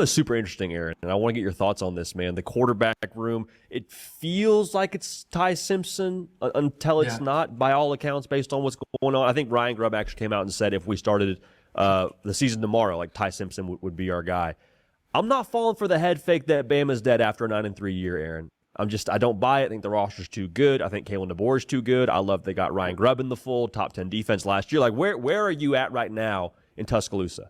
is super interesting, Aaron, and I want to get your thoughts on this, man. The quarterback room, it feels like it's Ty Simpson until it's not, by all accounts, based on what's going on. I think Ryan Grubb actually came out and said if we started the season tomorrow, like Ty Simpson would be our guy. I'm not falling for the head fake that Bama's dead after a 9-3 year, Aaron. I don't buy it. I think the roster's too good. I think Kalen DeBoer is too good. I love they got Ryan Grubb in the fold, top 10 defense last year. Like, where are you at right now in Tuscaloosa?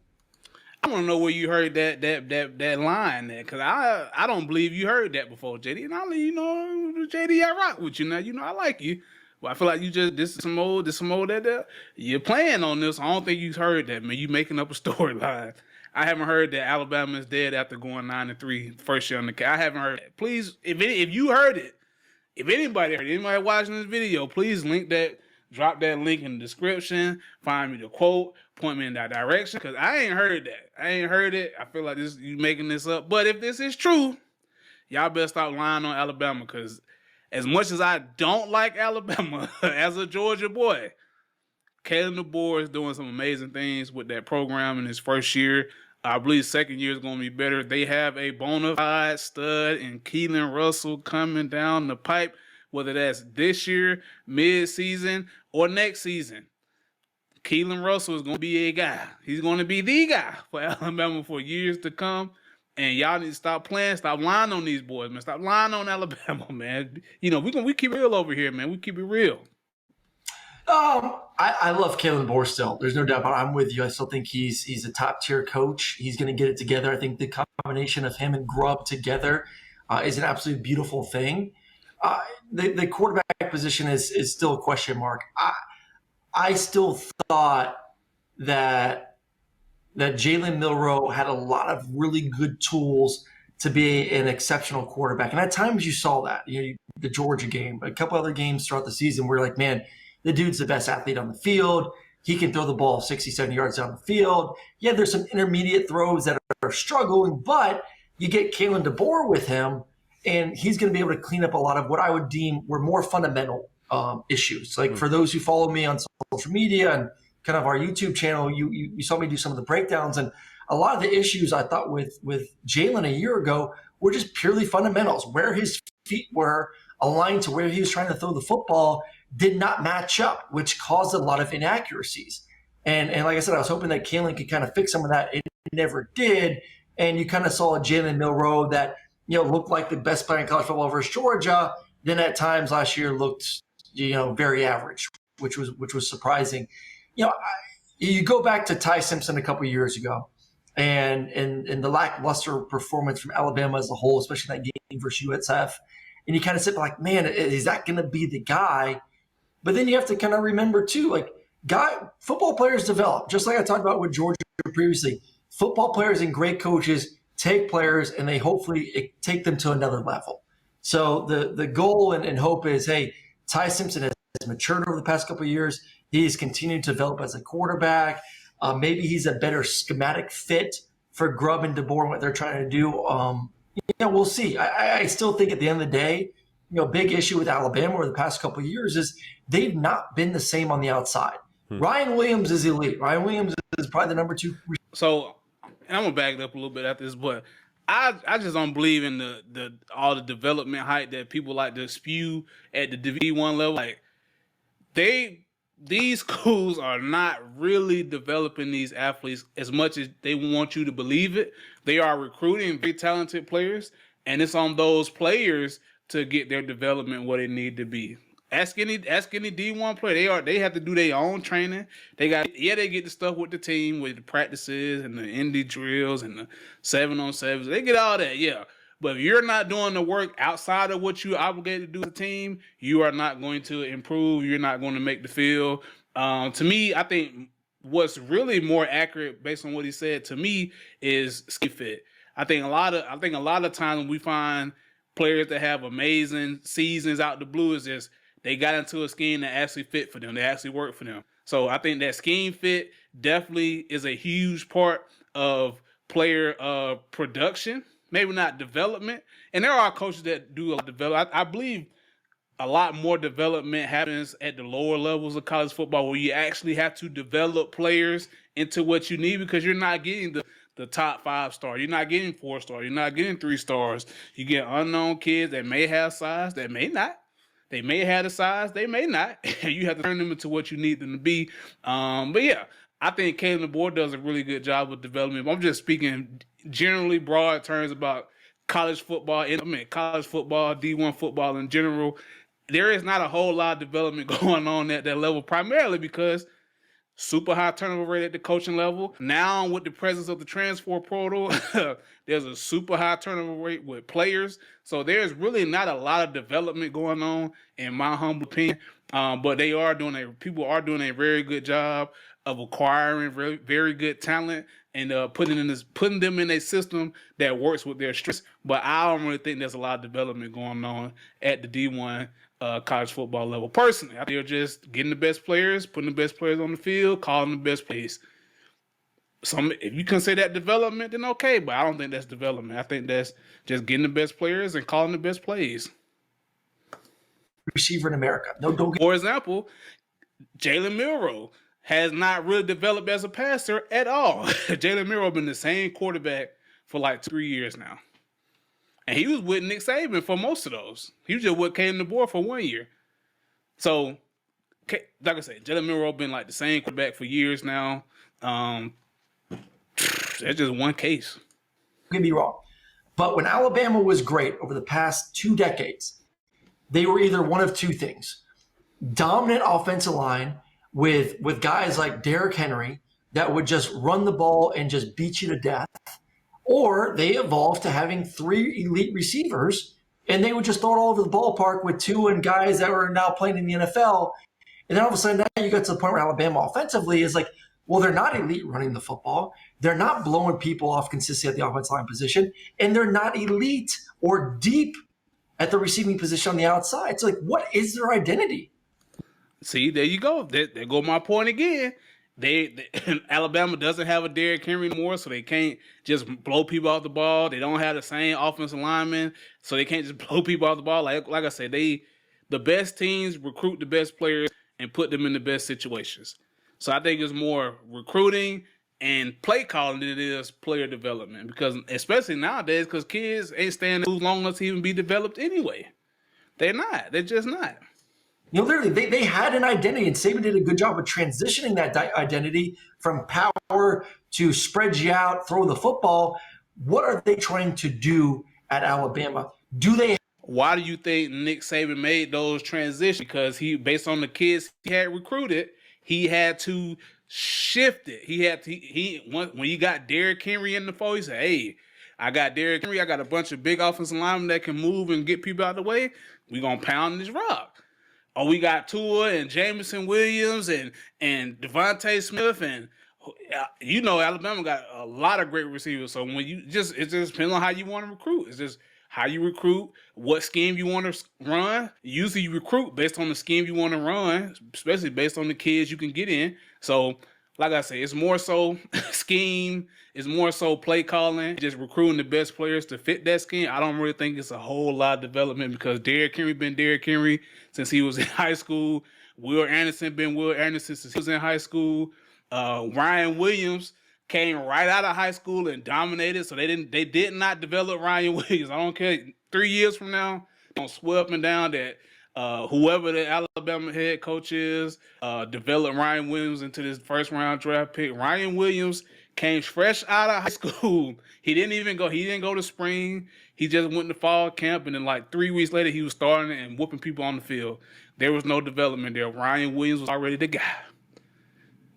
I want to know where you heard that line there, because I don't believe you heard that before, JD. And JD, I rock with you now. I like you. Well, I feel like this is some old that you're playing on this. I don't think you heard that, man. You making up a storyline. I haven't heard that Alabama is dead after going 9-3 first year on the. I haven't heard it. Please, if you heard it, if anybody heard it, anybody watching this video, please drop that link in the description. Find me the quote, point me in that direction, because I ain't heard that. I ain't heard it. I feel like you making this up. But if this is true, y'all better stop lying on Alabama, because as much as I don't like Alabama as a Georgia boy, Kalen DeBoer is doing some amazing things with that program in his first year. I believe second year is going to be better. They have a bona fide stud in Keelan Russell coming down the pipe, whether that's this year, mid-season, or next season. Keelan Russell is going to be a guy. He's going to be the guy for Alabama for years to come. And y'all need to stop lying on these boys, man. Stop lying on Alabama, man. We keep it real over here, man. We keep it real. I love Kalen DeBoer still. There's no doubt about it. I'm with you. I still think he's a top tier coach. He's going to get it together. I think the combination of him and Grubb together is an absolutely beautiful thing. The quarterback position is still a question mark. I still thought that Jalen Milro had a lot of really good tools to be an exceptional quarterback. And at times you saw that. The Georgia game, a couple other games throughout the season where like, man, the dude's the best athlete on the field. He can throw the ball 60, 70 yards down the field. Yeah, there's some intermediate throws that are struggling, but you get Kalen DeBoer with him, and he's going to be able to clean up a lot of what I would deem were more fundamental issues. Like for those who follow me on social media and kind of our YouTube channel, you saw me do some of the breakdowns, and a lot of the issues I thought with Jalen a year ago were just purely fundamentals. Where his feet were aligned to where he was trying to throw the football did not match up, which caused a lot of inaccuracies. And like I said, I was hoping that Kalen could kind of fix some of that. It never did. And you kind of saw a Jalen Milroe that, looked like the best player in college football versus Georgia. Then at times last year looked, very average, which was surprising. You go back to Ty Simpson a couple of years ago and the lackluster performance from Alabama as a whole, especially that game versus USF. And you kind of sit like, man, is that going to be the guy? But then you have to kind of remember too, like football players develop, just like I talked about with Georgia previously. Football players and great coaches take players and they hopefully take them to another level. So the goal and hope is, hey, Ty Simpson has matured over the past couple of years. He's continued to develop as a quarterback. Maybe he's a better schematic fit for Grubb and DeBoer and what they're trying to do. We'll see. I still think at the end of the day, big issue with Alabama over the past couple of years is they've not been the same on the outside. Ryan Williams is elite. Ryan Williams is probably the number 2. So, and I'm gonna back it up a little bit after this, but I just don't believe in all the development hype that people like to spew at the D1 level. Like these schools are not really developing these athletes as much as they want you to believe it. They are recruiting very talented players, and it's on those players to get their development where they need to be. Ask any D1 player. They have to do their own training. They get the stuff with the team, with the practices and the indie drills and the 7-on-7s. They get all that, yeah. But if you're not doing the work outside of what you're obligated to do as a team, you are not going to improve. You're not going to make the field. To me, I think what's really more accurate based on what he said to me is scheme fit. I think a lot of times when we find players that have amazing seasons out the blue is just they got into a scheme that actually fit for them. They actually worked for them. So I think that scheme fit definitely is a huge part of player production, maybe not development. And there are coaches that do a lot of development. I believe a lot more development happens at the lower levels of college football where you actually have to develop players into what you need because you're not getting the top 5 star. You're not getting 4 stars. You're not getting 3 stars. You get unknown kids that may have size, that may not. They may have the size, they may not. You have to turn them into what you need them to be. But yeah, I think Kalen DeBoer does a really good job with development. I'm just speaking generally broad terms about college football. College football, D1 football in general. There is not a whole lot of development going on at that level, primarily because super high turnover rate at the coaching level. Now, with the presence of the transfer portal, there's a super high turnover rate with players. So there's really not a lot of development going on, in my humble opinion. But people are doing a very good job of acquiring very, very good talent and putting them in a system that works with their strengths. But I don't really think there's a lot of development going on at the D1 college football level. Personally, I think they're just getting the best players, putting the best players on the field, calling the best plays. If you consider that development, then okay, but I don't think that's development. I think that's just getting the best players and calling the best plays. Receiver in America. For example, Jalen Milro has not really developed as a passer at all. Jalen Milro been the same quarterback for like 3 years now. And he was with Nick Saban for most of those. He was just with Kalen DeBoer for 1 year. So, like I said, Jalen Milro been like the same quarterback for years now. That's just one case. Don't get me wrong. But when Alabama was great over the past 2 decades, they were either one of 2 things. Dominant offensive line with guys like Derrick Henry that would just run the ball and just beat you to death. Or they evolved to having 3 elite receivers, and they would just throw it all over the ballpark with 2 and guys that were now playing in the NFL. And then all of a sudden, now you got to the point where Alabama offensively is like, well, they're not elite running the football. They're not blowing people off consistently at the offensive line position, and they're not elite or deep at the receiving position on the outside. It's like, what is their identity? See, there you go. There go my point again. Alabama doesn't have a Derrick Henry anymore, so they can't just blow people off the ball. They don't have the same offensive linemen, so they can't just blow people off the ball. Like I said, the best teams recruit the best players and put them in the best situations. So I think it's more recruiting and play calling than it is player development, because especially nowadays, because kids ain't staying long enough to even be developed anyway. They're not. They're just not. You know, literally, they had an identity, and Saban did a good job of transitioning that identity from power to spread you out, throw the football. What are they trying to do at Alabama? Why do you think Nick Saban made those transitions? Because based on the kids he had recruited, he had to shift it. When you got Derrick Henry in the fold, he said, "Hey, I got Derrick Henry. I got a bunch of big offensive linemen that can move and get people out of the way. We're gonna pound this rock." Oh, we got Tua and Jameson Williams and Devontae Smith, and Alabama got a lot of great receivers. So when it just depends on how you want to recruit. It's just how you recruit, what scheme you want to run. Usually you recruit based on the scheme you want to run, especially based on the kids you can get in. So, like I say, it's more so scheme, it's more so play calling, just recruiting the best players to fit that scheme. I don't really think it's a whole lot of development, because Derrick Henry been Derrick Henry since he was in high school. Will Anderson been Will Anderson since he was in high school. Ryan Williams came right out of high school and dominated, so they did not develop Ryan Williams. I don't care. 3 years from now, don't swear up and down that whoever the Alabama head coach is, develop Ryan Williams into this first round draft pick. Ryan Williams came fresh out of high school. He didn't go to spring. He just went to fall camp, and then like 3 weeks later, he was starting and whooping people on the field. There was no development there. Ryan Williams was already the guy.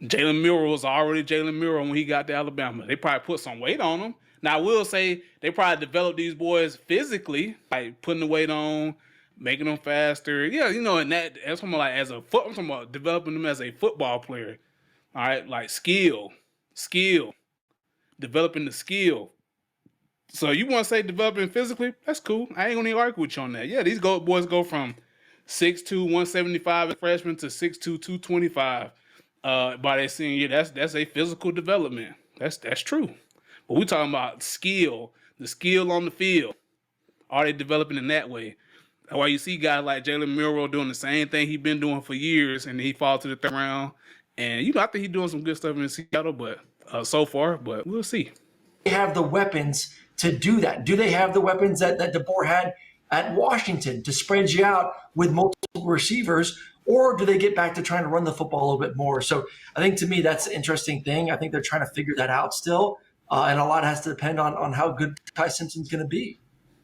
Jalen Milro was already Jalen Milro when he got to Alabama. They probably put some weight on him. Now, I will say they probably developed these boys physically, like putting the weight on, making them faster. Yeah, and that's something like I'm talking about developing them as a football player. All right, like skill, developing the skill. So you want to say developing physically? That's cool. I ain't gonna even argue with you on that. Yeah, these boys go from 6'2", 175 as freshmen to 6'2", 225 by their senior year. That's a physical development. That's true. But we're talking about skill, the skill on the field. Are they developing in that way? That's why you see guys like Jalen Milro doing the same thing he's been doing for years, and he falls to the 3rd round. And I think he's doing some good stuff in Seattle, but so far. But we'll see. have the weapons to do that? Do they have the weapons that DeBoer had at Washington to spread you out with multiple receivers? Or do they get back to trying to run the football a little bit more? So I think to me, that's an interesting thing. I think they're trying to figure that out still. And a lot has to depend on how good Ty Simpson's going to be.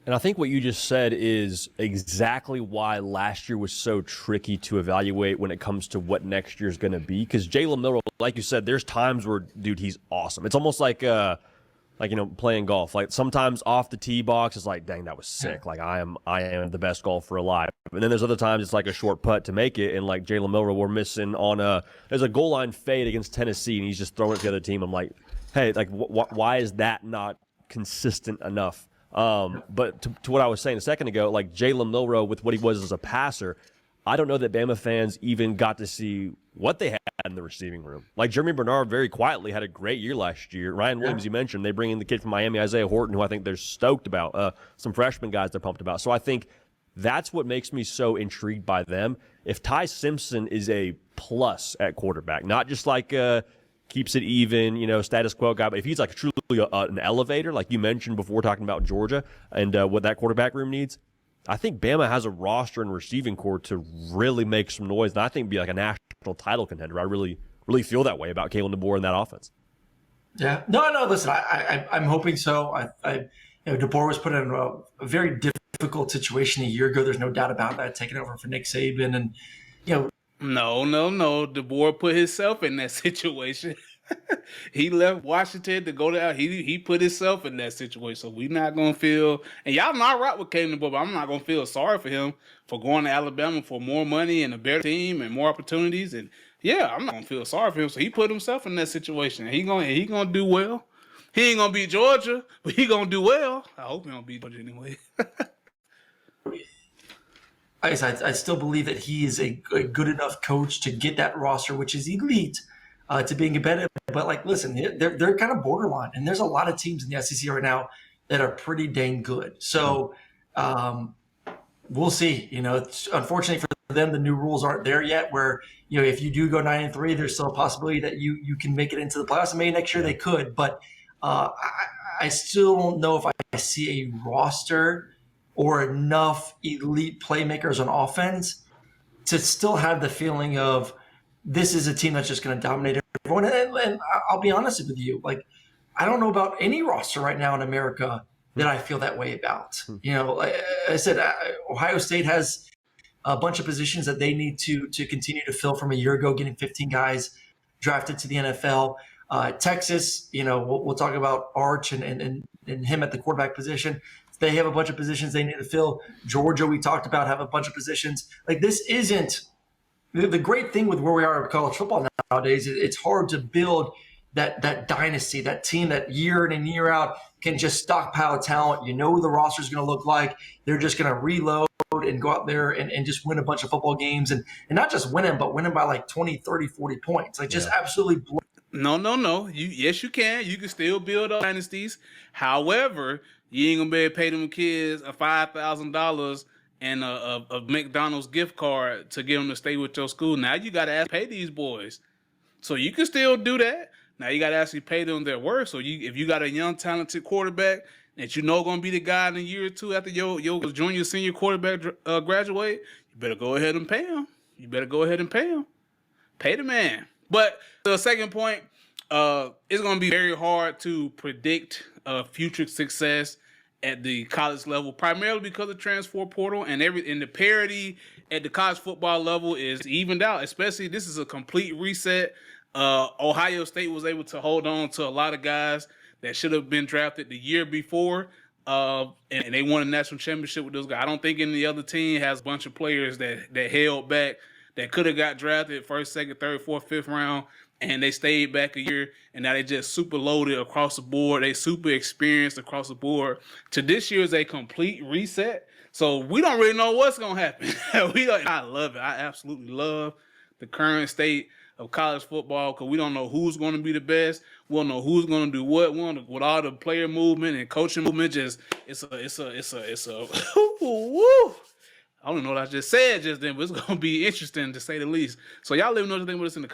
And I think what you just said is exactly why last year was so tricky to evaluate when it comes to what next year's going to be. Because Jalen Milro, like you said, there's times where, dude, he's awesome. It's almost like playing golf. Like sometimes off the tee box, it's like, dang, that was sick. Like I am the best golfer alive. And then there's other times it's like a short putt to make it. And like Jalen Milro, we're missing on there's a goal line fade against Tennessee, and he's just throwing it to the other team. I'm like, hey, like why is that not consistent enough? But to what I was saying a second ago, like Jalen Milro with what he was as a passer, I don't know that Bama fans even got to see what they had in the receiving room. Like Jeremy Bernard very quietly had a great year last year. Ryan Williams, you mentioned, they bring in the kid from Miami, Isaiah Horton, who I think they're stoked about. Some freshman guys they're pumped about. So I think that's what makes me so intrigued by them. If Ty Simpson is a plus at quarterback, not just like keeps it even, status quo guy, but if he's like truly an elevator, like you mentioned before talking about Georgia and what that quarterback room needs, I think Bama has a roster and receiving core to really make some noise, and I think be like a national title contender. I really, really feel that way about Kalen DeBoer and that offense. Yeah, no. Listen, I'm hoping so. DeBoer was put in a very difficult situation a year ago. There's no doubt about that. Taking over for Nick Saban, and No. DeBoer put himself in that situation. He left Washington to go there. He put himself in that situation. So we're not going to feel, and y'all not right with Kalen DeBoer, but I'm not going to feel sorry for him for going to Alabama for more money and a better team and more opportunities. And yeah, I'm not going to feel sorry for him. So he put himself in that situation. He gonna do well. He ain't going to beat Georgia, but he going to do well. I hope he don't beat Georgia anyway. I still believe that he is a good enough coach to get that roster, which is elite, to being competitive. But like, listen, they're kind of borderline, and there's a lot of teams in the SEC right now that are pretty dang good. So we'll see. It's unfortunately for them, the new rules aren't there yet. Where if you do go 9-3, there's still a possibility that you can make it into the playoffs. And maybe next year they could, but I still don't know if I see a roster or enough elite playmakers on offense to still have the feeling of this is a team that's just going to dominate everyone. And I'll be honest with you, like, I don't know about any roster right now in America that I feel that way about. Like I said, Ohio State has a bunch of positions that they need to continue to fill from a year ago, getting 15 guys drafted to the NFL. Texas, we'll talk about Arch and him at the quarterback position. They have a bunch of positions they need to fill. Georgia, we talked about, have a bunch of positions. Like, this isn't the great thing with where we are in college football nowadays. It's hard to build that dynasty, that team that year in and year out can just stockpile talent. Who the roster is going to look like. They're just going to reload and go out there and just win a bunch of football games. And not just win them, but win them by like 20, 30, 40 points. Like, just absolutely No. Yes, you can. You can still build up dynasties. However, you ain't gonna be able to pay them kids a $5,000 and a McDonald's gift card to get them to stay with your school. Now you got to pay these boys. So you can still do that. Now you got to actually pay them their worth. So if you got a young, talented quarterback that going to be the guy in a year or two after your junior, senior quarterback graduate, you better go ahead and pay him. Pay the man. But the second point, it's going to be very hard to predict future success at the college level, primarily because of transfer portal and the parity at the college football level is evened out. Especially, this is a complete reset. Ohio State was able to hold on to a lot of guys that should have been drafted the year before, and they won a national championship with those guys. I don't think any other team has a bunch of players that held back that could have got drafted first, second, third, fourth, fifth round, and they stayed back a year, and now they just super loaded across the board. They super experienced across the board. To this year is a complete reset. So we don't really know what's going to happen. I love it. I absolutely love the current state of college football because we don't know who's going to be the best. We don't know who's going to do what. With all the player movement and coaching movement, it's a woo. I don't know what I just said just then, but it's going to be interesting to say the least. So y'all let me know what you think about this in the comments.